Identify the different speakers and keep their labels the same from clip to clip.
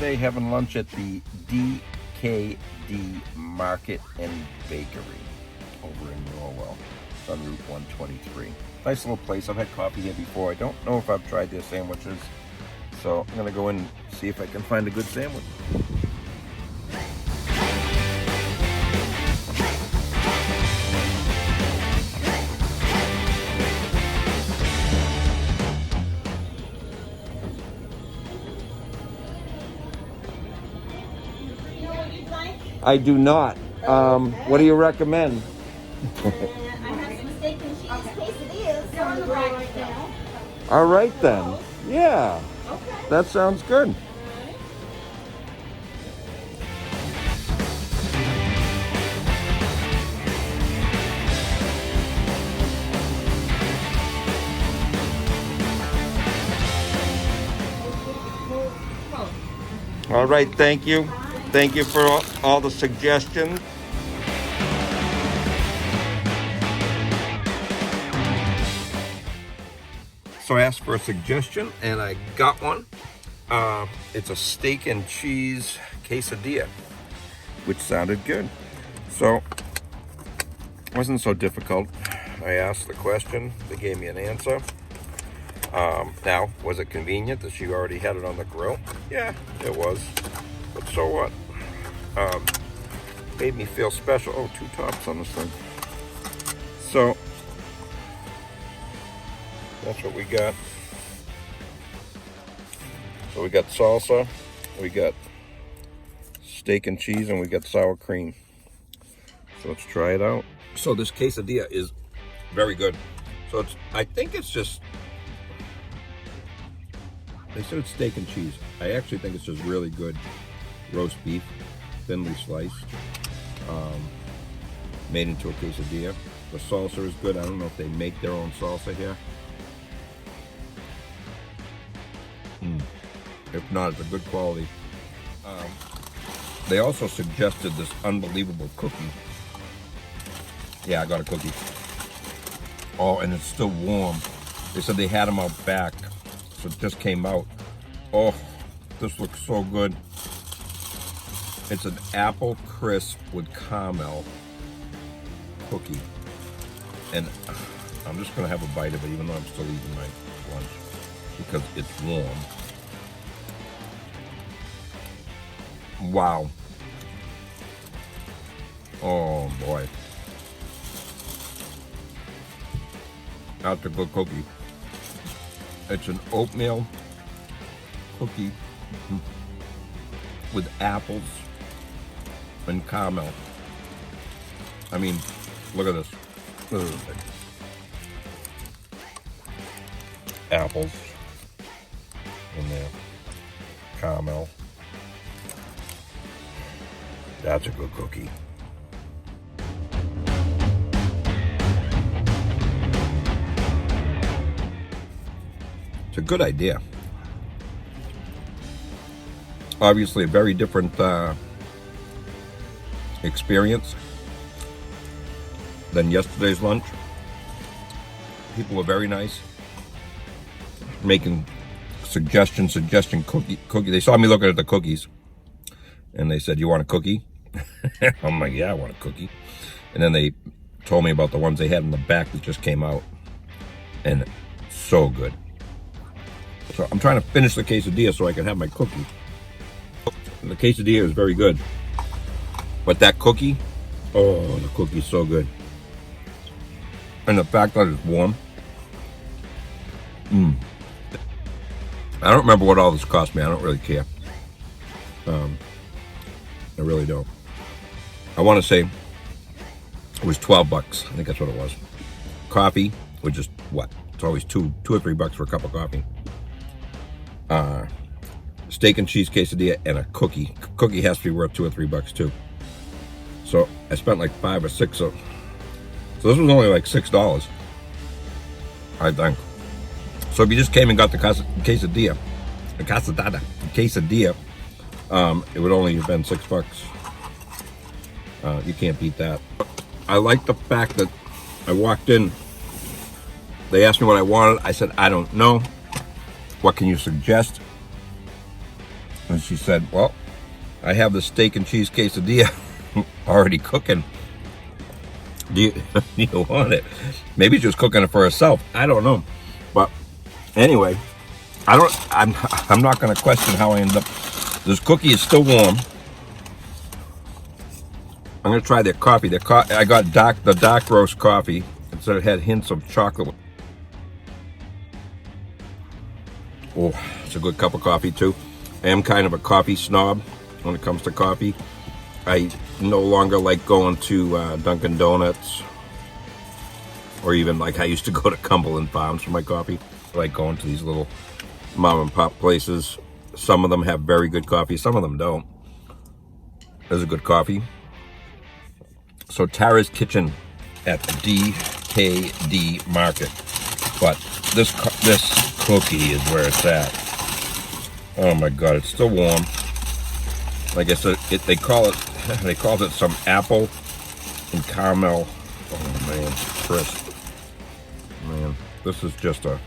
Speaker 1: today having lunch at the DKD Market and Bakery over in Norwell on Route 123. Nice little place. I've had coffee here before. I don't know if I've tried their sandwiches, so I'm going to go in and see if I can find a good sandwich. I do not. What do you recommend?
Speaker 2: I have some steak and cheese quesadillas on the right now.
Speaker 1: All right then. Yeah.
Speaker 2: Okay.
Speaker 1: That sounds good. All right, thank you. Thank you for all the suggestions. So I asked for a suggestion and I got one. It's a steak and cheese quesadilla, which sounded good. So it wasn't so difficult. I asked the question, they gave me an answer. Now, was it convenient that she already had it on the grill? Yeah, it was. But so what? Made me feel special. Oh, 2 tops on this thing. So that's what we got. So we got salsa, we got steak and cheese, and we got sour cream. So let's try it out. So this quesadilla is very good. So I think it's just, they said it's steak and cheese. I actually think it's just really good roast beef, thinly sliced, made into a quesadilla. The salsa is good. I don't know if they make their own salsa here. If not, it's a good quality. They also suggested this unbelievable cookie. Yeah, I got a cookie. Oh, and it's still warm. They said they had them out back, so it just came out. Oh, this looks so good. It's an apple crisp with caramel cookie. And I'm just gonna have a bite of it, even though I'm still eating my lunch, because it's warm. Wow. Oh boy. That's a good cookie. It's an oatmeal cookie with apples and caramel. I mean, look at this. Apples in there. Caramel. That's a good cookie. It's a good idea. Obviously a very different experience than yesterday's lunch. People were very nice, making suggestion cookie. They saw me looking at the cookies and they said, "You want a cookie?" I'm like, "Yeah, I want a cookie." And then they told me about the ones they had in the back that just came out, and so good. So I'm trying to finish the quesadilla so I can have my cookie. And the quesadilla is very good, but that cookie, oh, the cookie's so good. And the fact that it's warm. I don't remember what all this cost me. I don't really care. I really don't. I want to say it was $12. I think that's what it was. Coffee, which is what? It's always $2 or $3 for a cup of coffee. Steak and cheese quesadilla and a cookie. Cookie has to be worth $2 or $3 too. So I spent like $5 or $6. So this was only like $6, I think. So if you just came and got the quesadilla, it would only have been $6. You can't beat that. I like the fact that I walked in, they asked me what I wanted. I said, I don't know. What can you suggest? And she said, well, I have the steak and cheese quesadilla already cooking. Do you want it? Maybe she was cooking it for herself. I don't know. But anyway, I'm not going to question how I ended up. This cookie is still warm. I'm going to try their coffee. I got the dark roast coffee. So it had hints of chocolate. Oh, it's a good cup of coffee too. I am kind of a coffee snob when it comes to coffee. I no longer like going to Dunkin' Donuts, or even like I used to go to Cumberland Farms for my coffee. I like going to these little mom and pop places. Some of them have very good coffee, some of them don't. There's a good coffee. So Tara's Kitchen at DKD Market. But this cookie is where it's at. Oh my God, it's still warm. Like I said, they call it some apple and caramel. Oh man, crisp. Man, this is just a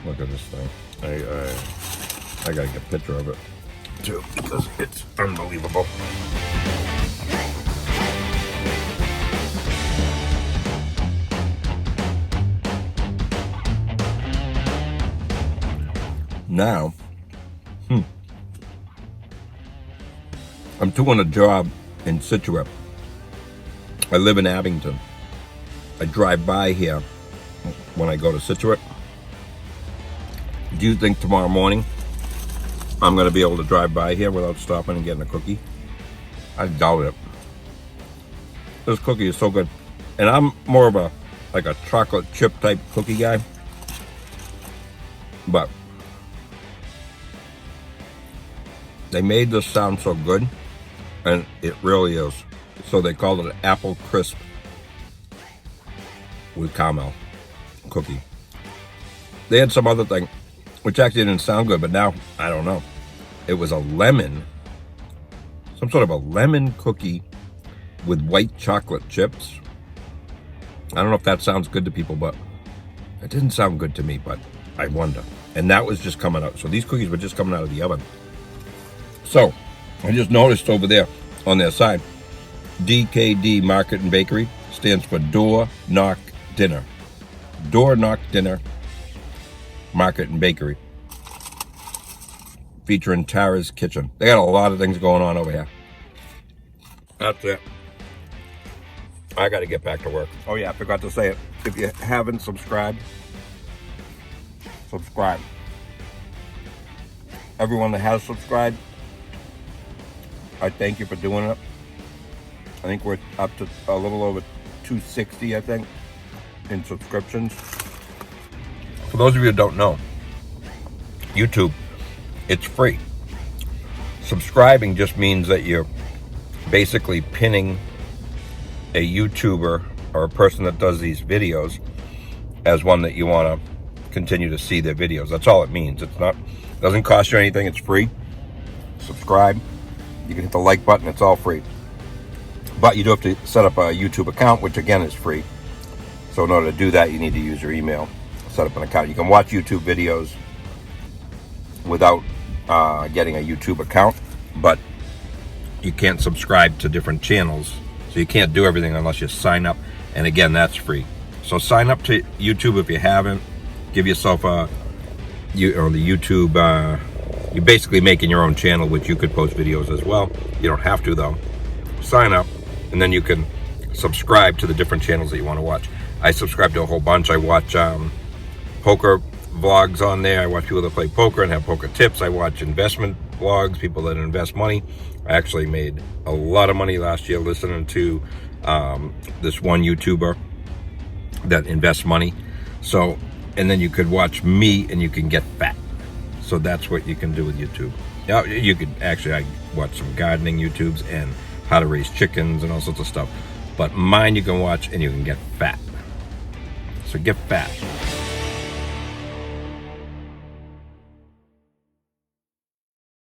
Speaker 1: look at this thing. I gotta get a picture of it too because it's unbelievable. Now, I'm doing a job in Scituate. I live in Abington. I drive by here when I go to Scituate. Do you think tomorrow morning I'm going to be able to drive by here without stopping and getting a cookie? I doubt it. This cookie is so good. And I'm more of a chocolate chip type cookie guy. But they made this sound so good, and it really is. So they called it an apple crisp with caramel cookie. They had some other thing, which actually didn't sound good, but now, I don't know. It was a lemon, some sort of a lemon cookie with white chocolate chips. I don't know if that sounds good to people, but it didn't sound good to me, but I wonder. And that was just coming out. So these cookies were just coming out of the oven. So, I just noticed over there on their side, DKD Market and Bakery stands for Door Knock Dinner. Door Knock Dinner, Market and Bakery. Featuring Tara's Kitchen. They got a lot of things going on over here. That's it. I got to get back to work. Oh yeah, I forgot to say it. If you haven't subscribed, subscribe. Everyone that has subscribed, I thank you for doing it. I think we're up to a little over 260, I think, in subscriptions. For those of you who don't know, YouTube, it's free. Subscribing just means that you're basically pinning a YouTuber or a person that does these videos as one that you want to continue to see their videos. That's all it means. It doesn't cost you anything. It's free. Subscribe. You can hit the like button. It's all free. But you do have to set up a YouTube account, which again is free. So in order to do that, you need to use your email, set up an account. You can watch YouTube videos without getting a YouTube account, but you can't subscribe to different channels. So you can't do everything unless you sign up. And again, that's free. So sign up to YouTube if you haven't. Give yourself the YouTube. You're basically making your own channel, which you could post videos as well. You don't have to though. Sign up, and then you can subscribe to the different channels that you want to watch. I subscribe to a whole bunch. I watch poker vlogs on there. I watch people that play poker and have poker tips. I watch investment vlogs, people that invest money. I actually made a lot of money last year listening to this one YouTuber that invests money. So, and then you could watch me and you can get fat. So that's what you can do with YouTube. Now, you could actually, I watch some gardening YouTubes and how to raise chickens and all sorts of stuff. But mine you can watch and you can get fat. So get fat.